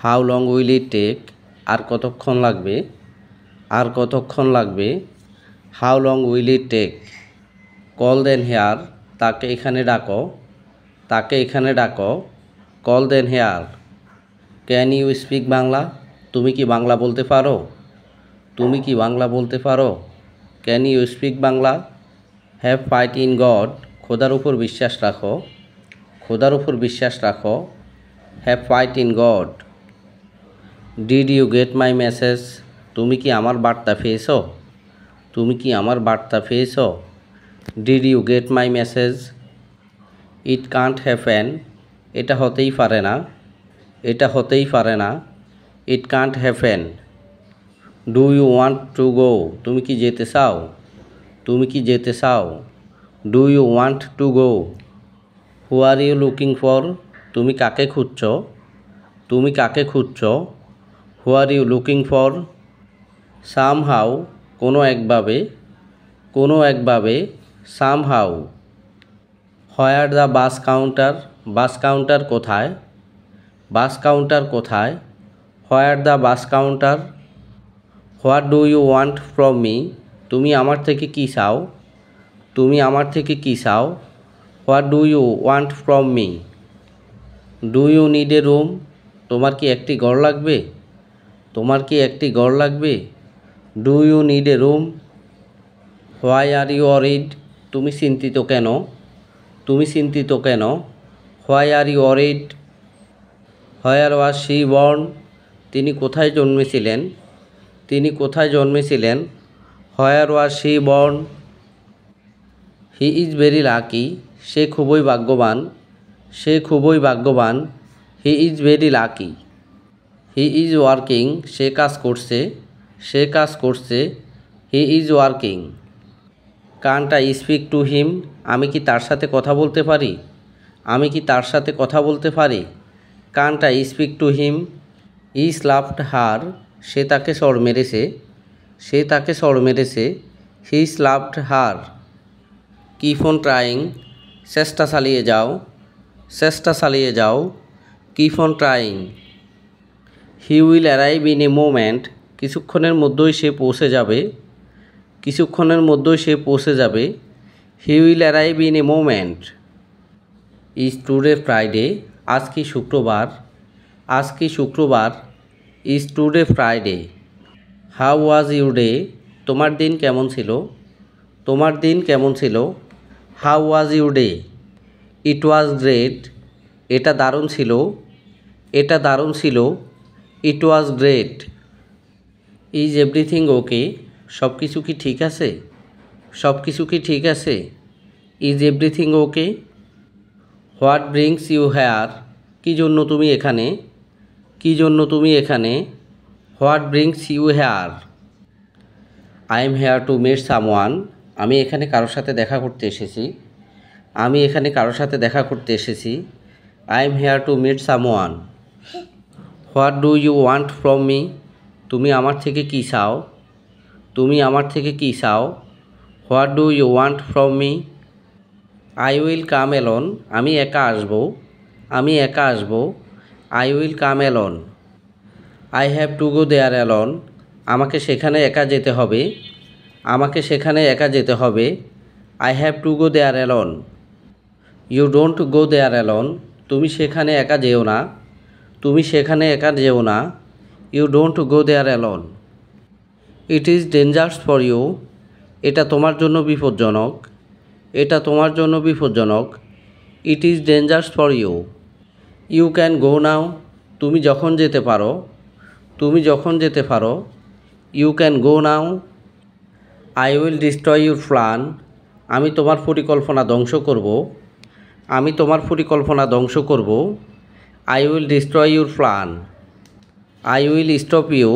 How long will it take, আর কতক্ষণ লাগবে, আর কতক্ষণ লাগবে। How long will it take. Call them here, তাকে এখানে ডাকো, তাকে এখানে ডাকো। Call them here. Can you speak Bangla, তুমি কি বাংলা বলতে পারো, তুমি কি বাংলা বলতে পারো। Can you speak Bangla. Have faith in God, খোদার উপর বিশ্বাস রাখো, খোদার উপর বিশ্বাস রাখো। Have faith in God. Did you get my message, তুমি কি আমার বার্তা পেয়েছো, তুমি কি আমার বার্তা পেয়েছো। Did you get my message. It can't happen, এটা হতেই পারে না, এটা হতেই পারে না। It can't happen. Do you want to go, তুমি কি যেতে চাও, তুমি কি যেতে চাও। Do you want to go. Who are you looking for, তুমি কাকে খুঁজছো, তুমি কাকে খুঁজছো। Who are you looking for. Somehow, কোনো একভাবে, কোনো একভাবে। Somehow. Where the bus counter, bus counter কোথায়, বাস কাউন্টার কোথায়। Where the bus counter. What do you want from me, তুমি আমার থেকে কী চাও, তুমি আমার থেকে কী চাও। What do you want from me. Do you need a room, তোমার কি একটি ঘর লাগবে, তোমার কি একটি ঘর লাগবে। Do you need a room. Why are you worried, তুমি চিন্তিত কেন, তুমি চিন্তিত কেন। Why are you worried. Where was she born, তিনি কোথায় জন্মেছিলেন, তিনি কোথায় জন্মেছিলেন। Where was she born. He is very lucky, সে খুবই ভাগ্যবান, সে খুবই ভাগ্যবান। He is very lucky. He is working, সে কাজ করছে, সে কাজ করছে। He is working. Can't I speak to him, আমি কি তার সাথে কথা বলতে পারি, আমি কি তার সাথে কথা বলতে পারি। Can't I speak to him. He slapped her, সে তাকে চড় মেরেছে, সে তাকে চড় মেরেছে। He slapped her. Keep on trying, চেষ্টা চালিয়ে যাও, চেষ্টা চালিয়ে যাও। Keep on trying. He will arrive in a moment, কিছুক্ষণের মধ্যেই সে পৌঁছে যাবে, কিছুক্ষণের মধ্যেই সে পৌঁছে যাবে। He will arrive in a moment. Is today Friday, আজ কি শুক্রবার, আজ কি শুক্রবার। Is today Friday. How was your day, তোমার দিন কেমন ছিল, তোমার দিন কেমন ছিল। How was your day. It was great, এটা দারুণ ছিল, এটা দারুণ ছিল। It was great. Is everything okay, সব কিছু কি ঠিক আছে, সব কিছু কি ঠিক আছে। Is everything okay. What brings you here, কী জন্য তুমি এখানে, কী জন্য তুমি এখানে। What brings you here. I am here to meet someone, আমি এখানে কারোর সাথে দেখা করতে এসেছি, আমি এখানে কারোর সাথে দেখা করতে এসেছি। I am here to meet someone. What do you want from me, তুমি আমার থেকে কী চাও, তুমি আমার থেকে কী চাও। What do you want from me. I will come alone, আমি একা আসব, আমি একা আসব। I will come alone. I have to go there alone, আমাকে সেখানে একা যেতে হবে, আমাকে সেখানে একা যেতে হবে। I have to go there alone. You don't go there alone, তুমি সেখানে একা যেও না, তুমি সেখানে একা যেও না। You don't go there alone. It is dangerous for you, এটা তোমার জন্য বিপজ্জনক, এটা তোমার জন্য বিপজ্জনক। It is dangerous for you. You can go now, তুমি যখন যেতে পারো, তুমি যখন যেতে পারো। You can go now. I will destroy your plan, আমি তোমার পরিকল্পনা ধ্বংস করব, আমি তোমার পরিকল্পনা ধ্বংস করব। I will destroy your plan. I will stop you,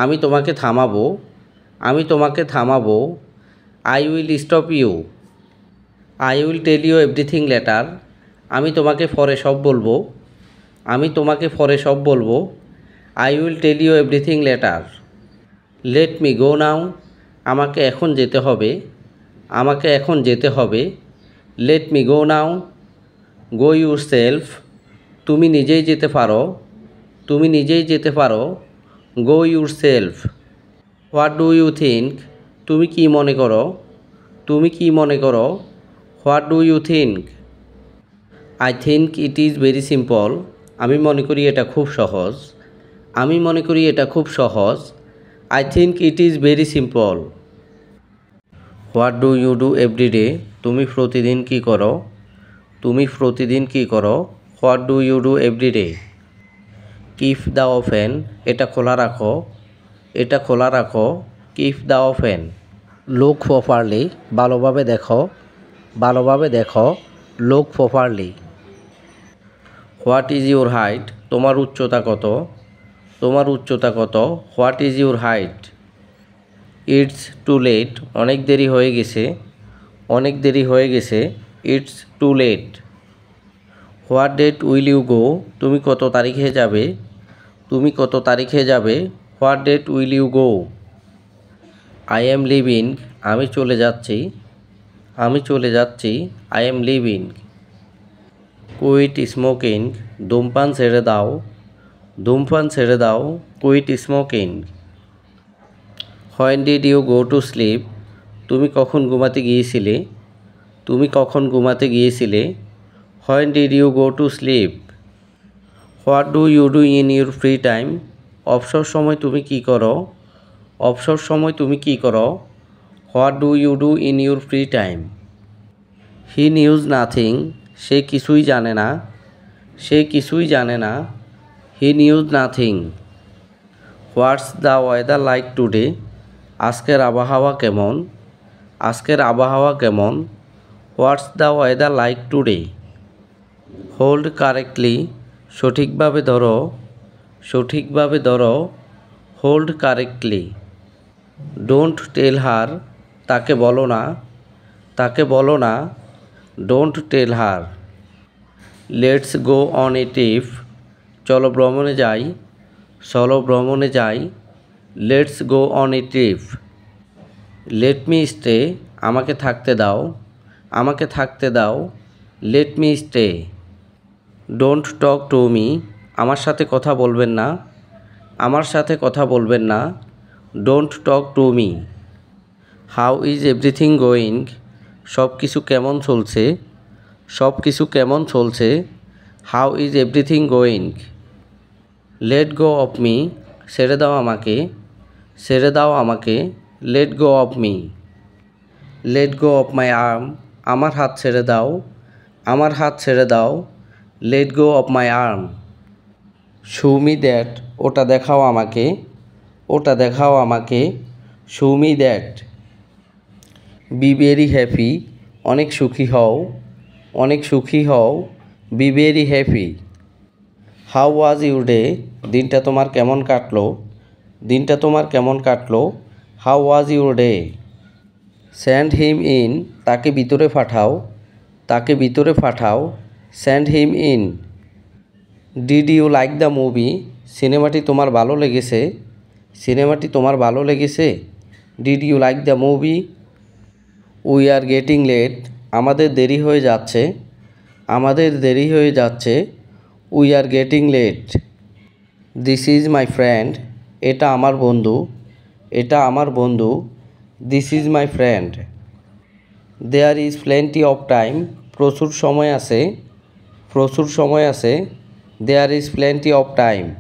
আমি তোমাকে থামাবো, আমি তোমাকে থামাবো। I will stop you. I will tell you everything later, আমি তোমাকে পরে সব বলবো, আমি তোমাকে পরে সব বলবো। I will tell you everything later. Let me go now, আমাকে এখন যেতে হবে, আমাকে এখন যেতে হবে। Let me go now. Go yourself, তুমি নিজেই যেতে পারো, তুমি নিজেই যেতে পারো। Go yourself. What do you think? তুমি কি মনে করো? তুমি কি মনে করো? What do you think? I think it is very simple. আমি মনে করি এটা খুব সহজ। আমি মনে করি এটা খুব সহজ। I think it is very simple. What do you do everyday? তুমি প্রতিদিন কি করো? তুমি প্রতিদিন কি করো? What do you do everyday? Keep the oven. এটা খোলা রাখো। এটা খোলা রাখো। Keep the oven. Look properly. ভালোভাবে দেখো। ভালোভাবে দেখো। Look properly. What is your height? তোমার উচ্চতা কত? তোমার উচ্চতা কত? What is your height? It's too late. অনেক দেরি হয়ে গেছে। অনেক দেরি হয়ে গেছে। It's too late. What date will you go? তুমি কত তারিখে যাবে? তুমি কত তারিখে যাবে? What date will you go? I am leaving. আমি চলে যাচ্ছি। আমি চলে যাচ্ছি। I am leaving. Quit smoking. ধূমপান ছেড়ে দাও। ধূমপান ছেড়ে দাও। Quit smoking. When did you go to sleep? তুমি কখন ঘুমাতে গিয়েছিলে? তুমি কখন ঘুমাতে গিয়েছিলে? When did you go to sleep? What do you do in your free time? অবসর সময় তুমি কি করো? অবসর সময় তুমি কি করো? What do you do in your free time? He knows nothing. সে কিছুই জানে না। সে কিছুই জানে না। He knows nothing. What's the weather like today? আজকের আবহাওয়া কেমন? আজকের আবহাওয়া কেমন? What's the weather like today? Hold correctly. সঠিকভাবে ধরো। সঠিকভাবে ধরো। Hold correctly. Don't tell her. তাকে বলো না। তাকে বলো না। Don't tell her. Let's go on a trip. চলো ভ্রমণে যাই। চলো ভ্রমণে যাই। Let's go on a trip. Let me stay. আমাকে থাকতে দাও। আমাকে থাকতে দাও। Let me stay. Don't talk to me. আমার সাথে কথা বলবেন না। আমার সাথে কথা বলবেন না। Don't talk to me. How is everything going? সব কিছু কেমন চলছে? সব কিছু কেমন চলছে? How is everything going? Let go of me. ছেড়ে দাও আমাকে। ছেড়ে দাও আমাকে। Let go of me. Let go of my arm. আমার হাত ছেড়ে দাও। আমার হাত ছেড়ে দাও। Let go of my arm. Show me that. ওটা দেখাও আমাকে। ওটা দেখাও আমাকে। Show me that. B very happy. অনেক সুখী হও। অনেক সুখী হও। Be very happy. How was your day? দিনটা তোমার কেমন কাটলো? দিনটা তোমার কেমন কাটলো? How was your day? Send him in. তাকে ভিতরে পাঠাও। তাকে ভিতরে পাঠাও। Send him in. Did you like the movie? সিনেমাটি তোমার ভালো লেগেছে? সিনেমাটি তোমার ভালো লেগেছে? Did you like the movie? We are getting late. আমাদের দেরি হয়ে যাচ্ছে। আমাদের দেরি হয়ে যাচ্ছে। We are getting late. This is my friend. এটা আমার বন্ধু। এটা আমার বন্ধু। This is my friend. There is plenty of time. প্রচুর সময় আছে। প্রচুর সময় আছে। There is plenty of time.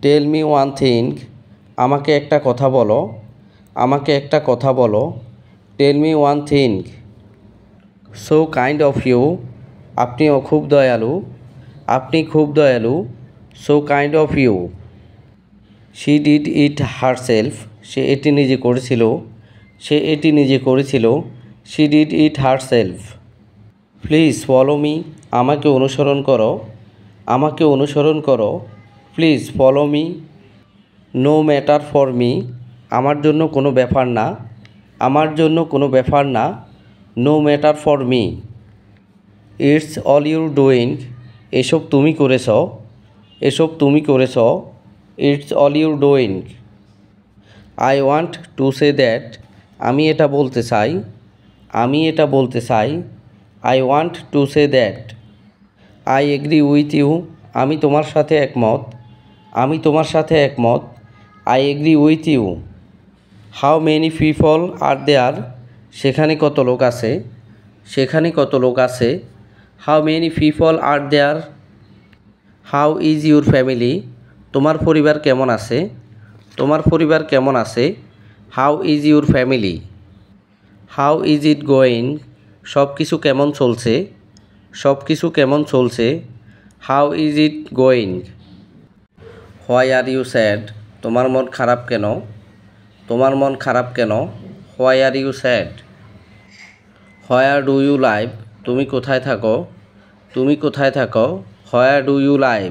Tell me one thing. আমাকে একটা কথা বলো। আমাকে একটা কথা বলো। Tell me one thing. So kind of you. আপনিও খুব দয়ালু। আপনি খুব দয়ালু। So kind of you. She did it herself. সে এটি নিজে করেছিল। সে এটি নিজে করেছিল। She did it herself. Please follow me. আমাকে অনুসরণ করো। আমাকে অনুসরণ করো। Please follow me. No matter for me. আমার জন্য কোনো ব্যাপার না। আমার জন্য কোনো ব্যাপার না। No matter for me. It's all your doing. এসব তুমি করেছ। এসব তুমি করেছ। It's all your doing. I want to say that. আমি এটা বলতে চাই। আমি এটা বলতে চাই। I want to say that. I agree with you. আমি তোমার সাথে একমত। আমি তোমার সাথে একমত। I agree with you. How many people are there? সেখানে কত লোক আছে? সেখানে কত লোক আছে? How many people are there? How is your family? তোমার পরিবার কেমন আছে? তোমার পরিবার কেমন আছে? How is your family? How is it going? সব কিছু কেমন চলছে? সব কিছু কেমন চলছে? How is it going? Why are you sad? তোমার মন খারাপ কেন? তোমার মন খারাপ কেন? Why are you sad? Where do you live? তুমি কোথায় থাকো? তুমি কোথায় থাকো? Where do you live?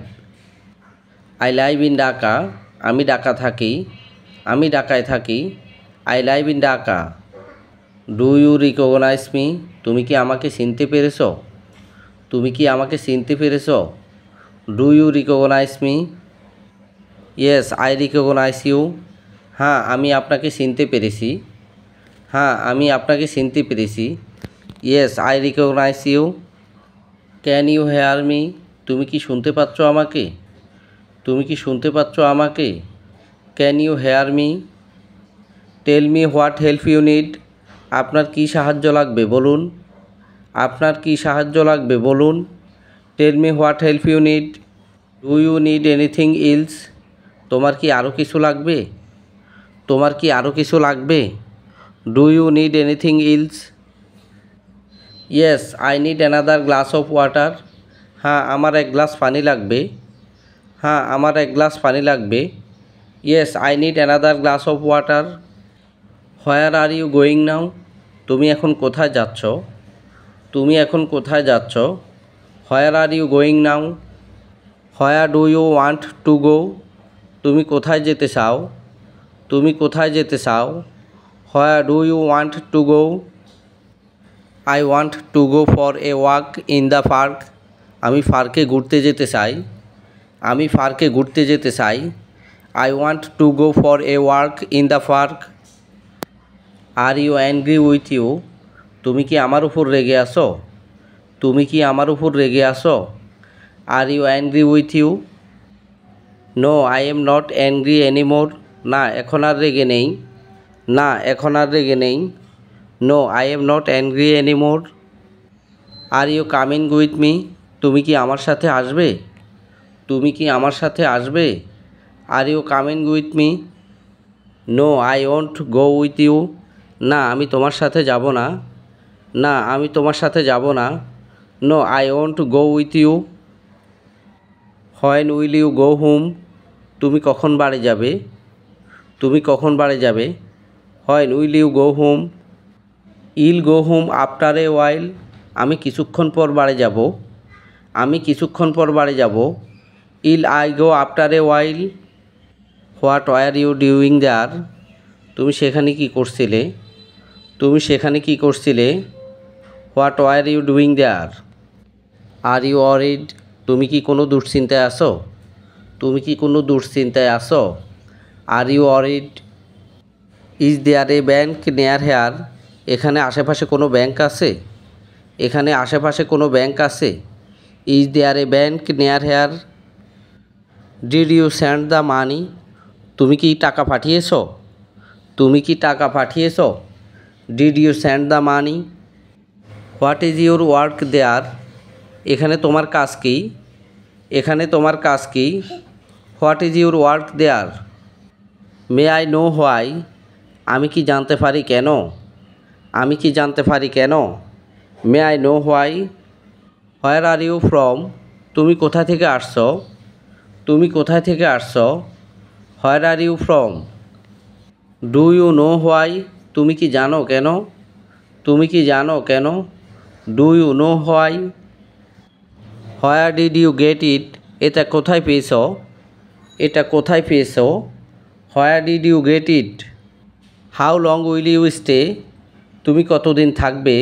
I live in Dhaka. আমি ঢাকা থাকি। আমি ঢাকায় থাকি। I live in Dhaka. Do you recognise me? তুমি কি আমাকে চিনতে পেরেছ? তুমি কি আমাকে চিনতে পেরেছ? Do you recognise me? Yes I recognise you. হ্যাঁ আমি আপনাকে চিনতে পেরেছি। হ্যাঁ আমি আপনাকে চিনতে পেরেছি। Yes I recognise you. Can you hear me? তুমি কি শুনতে পাচ্ছ আমাকে? তুমি কি শুনতে পাচ্ছ আমাকে? Can you hear me? Tell me what help you need? আপনার কি সাহায্য লাগবে বলুন। আপনার কি সাহায্য লাগবে বলুন। Tell me what help you need? Do you need anything else? তোমার কি আরও কিছু লাগবে? তোমার কি আরও কিছু লাগবে? Do you need anything else? Yes I need another glass of water. হ্যাঁ আমার এক গ্লাস পানি লাগবে। হ্যাঁ আমার এক গ্লাস পানি লাগবে। Yes I need another glass of water. Where are you going now? তুমি এখন কোথায় যাচ্ছ? তুমি এখন কোথায় যাচ্ছ? Where are you going now? Where do you want to go? তুমি কোথায় যেতে চাও? তুমি কোথায় যেতে চাও? Where do you want to go? I want to go for a walk in the park. আমি পার্কে ঘুরতে যেতে চাই। আমি পার্কে ঘুরতে যেতে চাই। I want to go for a walk in the park. Are you angry with you? তুমি কি আমার উপর রেগে আছো? তুমি কি আমার উপর রেগে আছো? Are you angry with you? No I am not angry anymore. না এখন আর রেগে নেই। না এখন আর রেগে নেই। No I am not angry anymore. Are you coming with me? তুমি কি আমার সাথে আসবে? তুমি কি আমার সাথে আসবে? Are you coming with me? No I won't go with you. না আমি তোমার সাথে যাব না। না আমি তোমার সাথে যাব না। No I won't go with you. When will you go home? তুমি কখন বাড়ি যাবে? তুমি কখন বাড়ি যাবে? When will you go home? I'll go home after a while? আমি কিছুক্ষণ পর বাড়ি যাব। আমি কিছুক্ষণ পর বাড়ি যাব। I'll I go after a while? What were you doing there? তুমি সেখানে কি করছিলে? তুমি সেখানে কি করছিলে? What were you doing there? Are you worried? তুমি কি কোনো দুশ্চিন্তায় আছো? তুমি কি কোনো দুশ্চিন্তায় আছো? Are you worried? Is there a bank near here? এখানে আশেপাশে কোনো ব্যাংক আছে? এখানে আশেপাশে কোনো ব্যাংক আছে? Is there a bank near here? Did you send the money? তুমি কি টাকা পাঠিয়েছ? তুমি কি টাকা পাঠিয়েছ? Did you send the money? What is your work there? এখানে তোমার কাজ কি? এখানে তোমার কাজ কি? What is your work there? May I know why? আমি কি জানতে পারি কেন? আমি কি জানতে পারি কেন? May I know why? Where are you from? তুমি কোথা থেকে আসছো? তুমি কোথায় থেকে আসছো? Where are you from? Do you know why? তুমি কি জানো কেন? তুমি কি জানো কেন? Do you know why? Where did you get it? এটা কোথায় পেয়েছো? এটা কোথায় পেয়েছো? Where did you get it? How long will you stay? তুমি কতদিন থাকবে?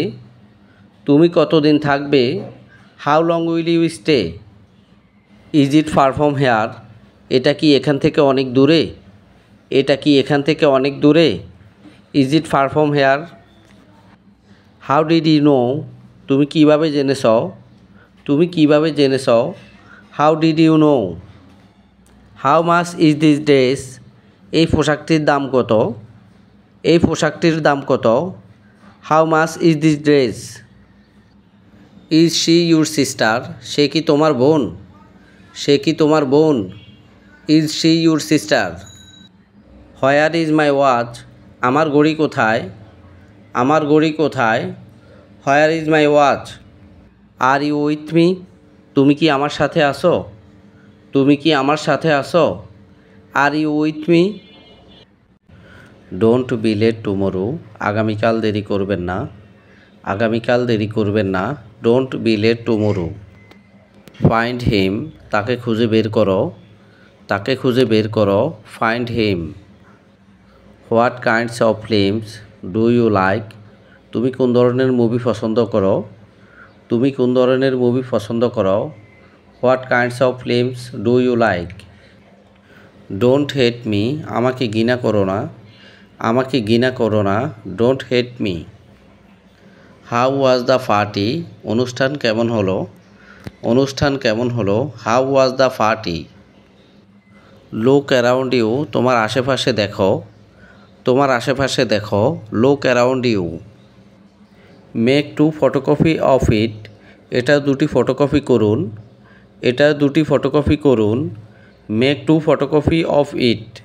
তুমি কতদিন থাকবে? How long will you stay? Is it far from here? এটা কি এখান থেকে অনেক দূরে? এটা কি এখান থেকে অনেক দূরে? Is it far from here? How did you know? তুমি কিভাবে জেনেছ? তুমি কিভাবে জেনেছ? How did you know? How much is this dress? এই পোশাকটির দাম কত? এই পোশাকটির দাম কত? How much is this dress? Is she your sister? সে কি তোমার বোন? সে কি তোমার বোন? Is she your sister? Where is my watch? আমার ঘড়ি কোথায়? আমার ঘড়ি কোথায়? Where is my watch? Are you with me? তুমি কি আমার সাথে আসো? তুমি কি আমার সাথে আসো? Are you with me? Don't be late tomorrow. আগামীকাল দেরি করবেন না। আগামীকাল দেরি করবেন না। Don't be late tomorrow. Find him. তাকে খুঁজে বের করো। তাকে খুঁজে বের করো। Find him. What kinds of films do you like? তুমি কোন ধরনের মুভি পছন্দ করো? তুমি কোন ধরনের মুভি পছন্দ করো? What kinds of films do you like? Don't hate me. আমাকে ঘৃণা করো না। আমাকে ঘৃণা করো না। Don't hate me. How was the party? অনুষ্ঠান কেমন হলো? অনুষ্ঠান কেমন হলো? How was the party? Look around you. তোমার আশেপাশে দেখো। তোমার আশেপাশে দেখো। Look around you. Make two photocopy of it. এটা দুটি ফটোকপি করুন। এটা দুটি ফটোকপি করুন। Make two photocopy of it.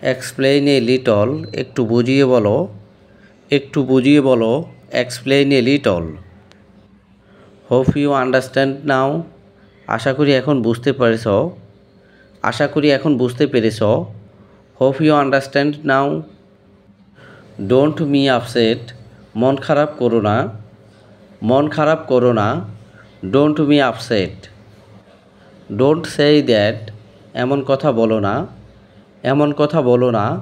Explain a little. একটু বুঝিয়ে বলো। একটু বুঝিয়ে বলো। Explain a little. Hope you understand now. আশা করি এখন বুঝতে পেরেছ। আশা করি এখন বুঝতে পেরেছ। Hope you understand now. Don't be upset. মন খারাপ করো না। মন খারাপ করো না। Don't be upset. Don't say that. এমন কথা বলো না। এমন কথা বলো না।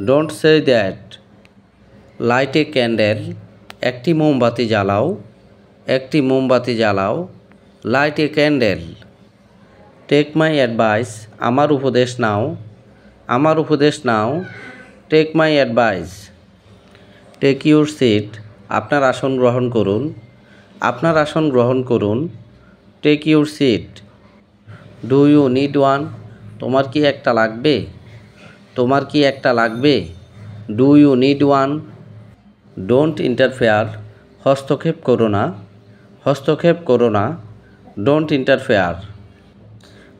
Don't say that. Light a candle. একটি মোমবাতি জ্বালাও। একটি মোমবাতি জ্বালাও। Light a candle. Take my advice. আমার উপদেশ নাও। আমার উপদেশ নাও। Take my advice. Take your seat. আপনার আসন গ্রহণ করুন। আপনার আসন গ্রহণ করুন। Take your seat. Do you need one? তোমার কি একটা লাগবে? তোমার কি একটা লাগবে? Do you need one? Don't interfere. হস্তক্ষেপ করো না। হস্তক্ষেপ করো না। Don't interfere.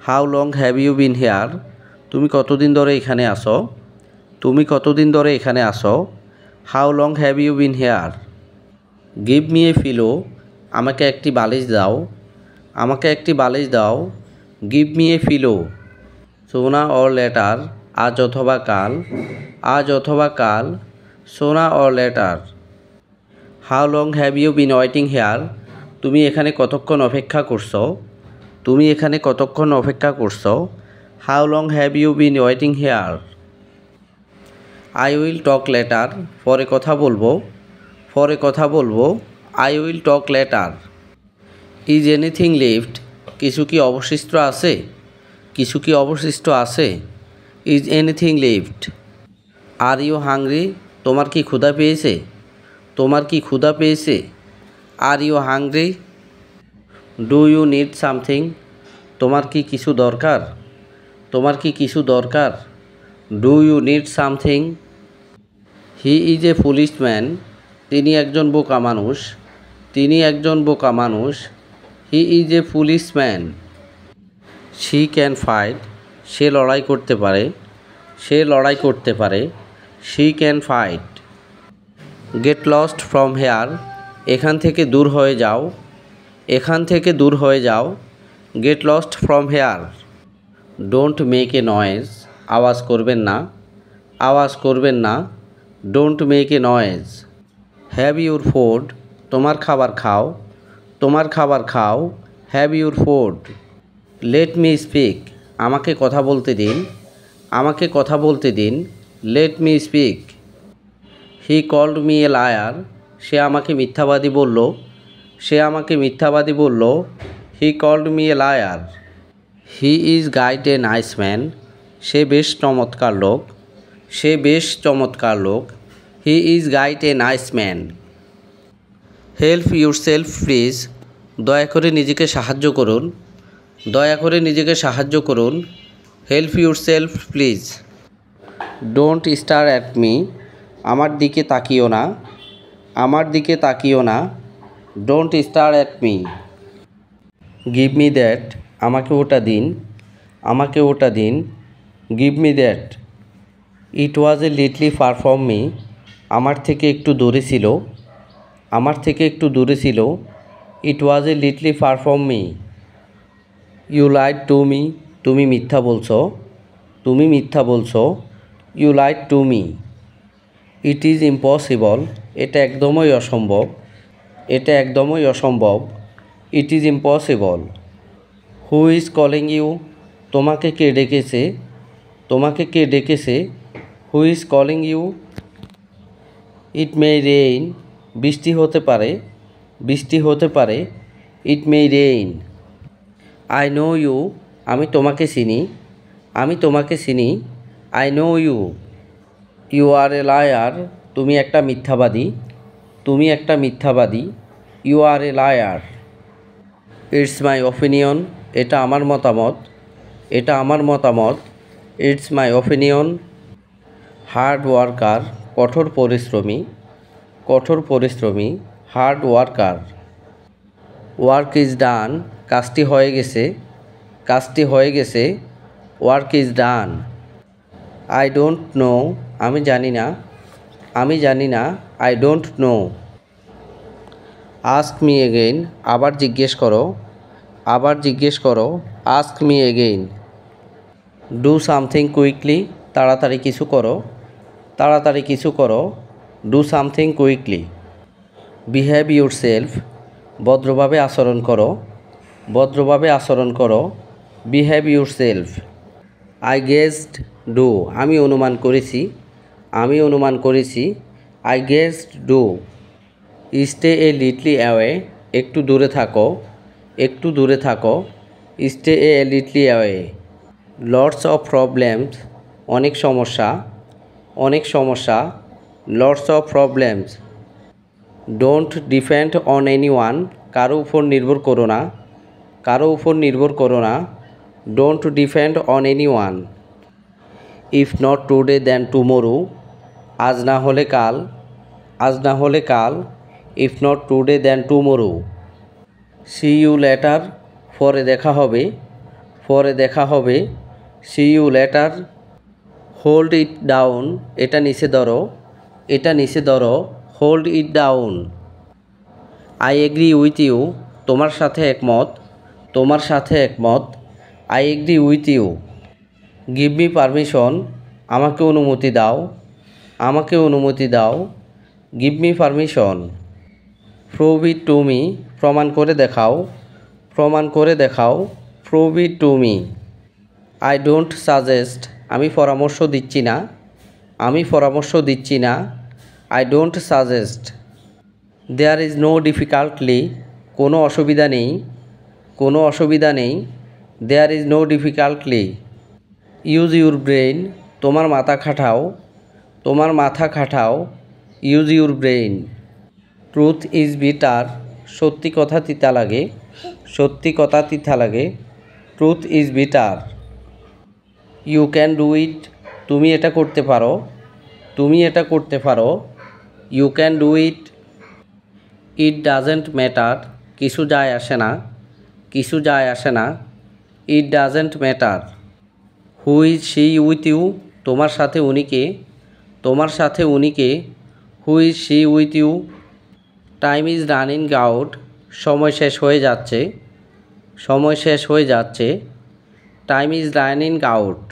How long have you been here? তুমি কতদিন ধরে এখানে আসো? তুমি কতদিন ধরে এখানে আসো? How long have you been here? Give me a pillow. আমাকে একটি বালিশ দাও। আমাকে একটি বালিশ দাও। Give me a pillow. Sooner or later. আজ অথবা কাল। আজ অথবা কাল। Sooner or later. How long have you been waiting here? তুমি এখানে কতক্ষণ অপেক্ষা করছো? তুমি এখানে কতক্ষণ অপেক্ষা করছো? How long have you been waiting here? I will talk later. পরে কথা বলবো। পরে কথা বলবো। I will talk later. Is anything left? কিছু কি অবশিষ্ট আছে? কিছু কি অবশিষ্ট আছে? Is anything left? Are you hungry? তোমার কি ক্ষুধা পেয়েছে? তোমার কি ক্ষুধা পেয়েছে? Are you hungry? Do you need something? তোমার কি কিছু দরকার? তোমার কি কিছু দরকার? Do you need something? He is a foolish man. তিনি একজন বোকা মানুষ। তিনি একজন বোকা মানুষ। He is a foolish man. She can fight. সে লড়াই করতে পারে। সে লড়াই করতে পারে। She can fight. Get lost from here. এখান থেকে দূর হয়ে যাও। এখান থেকে দূর হয়ে যাও। Get lost from here. Don't make a noise. আওয়াজ করবেন না। আওয়াজ করবেন না। Don't make a noise. Have your food. তোমার খাবার খাও। তোমার খাবার খাও। Have your food. Let me speak. আমাকে কথা বলতে দিন। আমাকে কথা বলতে দিন। Let me speak. He called me a liar. সে আমাকে মিথ্যাবাদী বলল। সে আমাকে মিথ্যাবাদী বলল। He called me a liar. He is quite a nice man. সে বেশ চমৎকার লোক। সে বেশ চমৎকার লোক। He is quite a nice man. Help yourself please. দয়া করে নিজেকে সাহায্য করুন। দয়া করে নিজেকে সাহায্য করুন। Help yourself please. Don't star at me, আমার দিকে তাকিও না, আমার দিকে তাকিও না। Don't star at me. Give me that, আমাকে ওটা দিন, আমাকে ওটা দিন। Give me that. It was a little far from me, আমার থেকে একটু দূরে ছিল, আমার থেকে একটু দূরে ছিল। It was a little far from me. You lied to me, তুমি মিথ্যা বলছো, তুমি মিথ্যা বলছো। You lied to me. It is impossible, এটা একদমই অসম্ভব, এটা একদমই অসম্ভব। It is impossible. Who is calling you, তোমাকে কে ডেকেছে, তোমাকে কে ডেকেছে। Who is calling you. It may rain, বৃষ্টি হতে পারে, বৃষ্টি হতে পারে। It may rain. I know you, আমি তোমাকে চিনি, আমি তোমাকে চিনি। I know you. You are a liar, তুমি একটা মিথ্যাবাদী, তুমি একটা মিথ্যাবাদী। You are a liar. It's my opinion, এটা আমার মতামত, এটা আমার মতামত। It's my opinion. Hard worker, কঠোর পরিশ্রমী, কঠোর পরিশ্রমী। Hard worker. Work is done, কাজটি হয়ে গেছে, কাজটি হয়ে গেছে। Work is done. I don't know, আমি জানি না, আমি জানি না। I don't know. Ask me again, আবার জিজ্ঞেস করো, আবার জিজ্ঞেস করো। Ask me again. Do something quickly, তাড়াতাড়ি কিছু করো, তাড়াতাড়ি কিছু করো। Do something quickly. Behave yourself, ভদ্রভাবে আচরণ করো, ভদ্রভাবে আচরণ করো। Behave yourself. I guessed, do, আমি অনুমান করেছি, আমি অনুমান করেছি। I guessed do. Stay A literally away, একটু দূরে থাকো, একটু দূরে থাকো। Stay A literally away. Lots of problems, অনেক সমস্যা, অনেক সমস্যা। Lots of problems. Don't depend on any one, কারো উপর নির্ভর করো না, কারো উপর নির্ভর করো না। Don't depend on anyone. If not today then tomorrow, আজ না হলে কাল, আজ না হলে কাল। If not today then tomorrow. See you later, পরে দেখা হবে, পরে দেখা হবে। See you later. Hold it down, এটা নিচে ধরো, এটা নিচে ধরো। Hold it down. I agree with you, তোমার সাথে একমত, তোমার সাথে একমত। I agree with you. Give me permission, আমাকে অনুমতি দাও, আমাকে অনুমতি দাও। Give me permission. Prove it to me, প্রমাণ করে দেখাও, প্রমাণ করে দেখাও। Prove it to me. I don't suggest, আমি পরামর্শ দিচ্ছি না, আমি পরামর্শ দিচ্ছি না। I don't suggest. There is no difficultly, কোনো অসুবিধা নেই, কোনো অসুবিধা নেই। There is no difficultly. Use your brain, তোমার মাথা খাটাও, তোমার মাথা খাটাও। Use your brain. Truth is bitter, সত্যি কথা তিতা লাগে, সত্যি কথা তিতা লাগে। Truth is bitter. You can do it, তুমি এটা করতে পারো, তুমি এটা করতে পারো। You can do it. It doesn't matter, কিছু যায় আসে না, কিছু যায় আসে না। It doesn't matter. Who is she with you, তোমার সাথে উনিকে, তোমার সাথে উনিকে। Who is she with you. Time is running out, সময় শেষ হয়ে যাচ্ছে, সময় শেষ হয়ে যাচ্ছে। Time is running out.